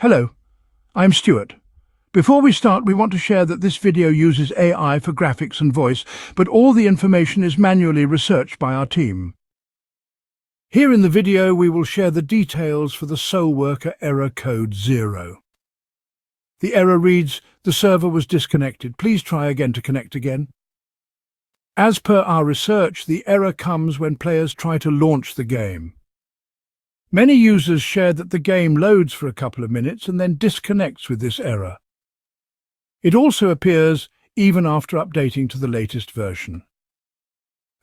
Hello, I'm Stuart. Before we start, we want to share that this video uses AI for graphics and voice, but all the information is manually researched by our team. Here in the video, we will share the details for the Soulworker Error Code 0. The error reads, "The server was disconnected. Please try again to connect again." As per our research, the error comes when players try to launch the game. Many users share that the game loads for a couple of minutes and then disconnects with this error. It also appears even after updating to the latest version.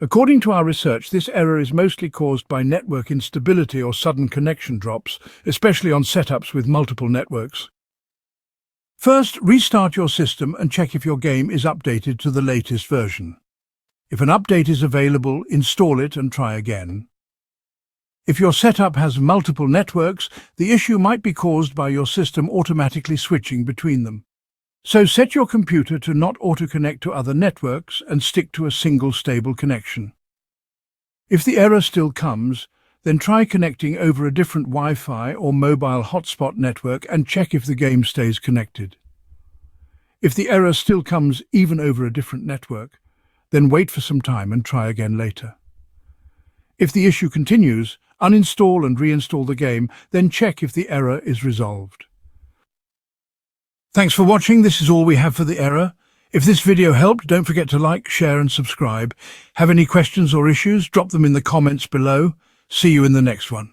According to our research, this error is mostly caused by network instability or sudden connection drops, especially on setups with multiple networks. First, restart your system and check if your game is updated to the latest version. If an update is available, install it and try again. If your setup has multiple networks, the issue might be caused by your system automatically switching between them. So set your computer to not auto-connect to other networks and stick to a single stable connection. If the error still comes, then try connecting over a different Wi-Fi or mobile hotspot network and check if the game stays connected. If the error still comes even over a different network, then wait for some time and try again later. If the issue continues, uninstall and reinstall the game, then check if the error is resolved. Thanks for watching. This is all we have for the error. If this video helped, don't forget to like, share and subscribe. Have any questions or issues? Drop them in the comments below. See you in the next one.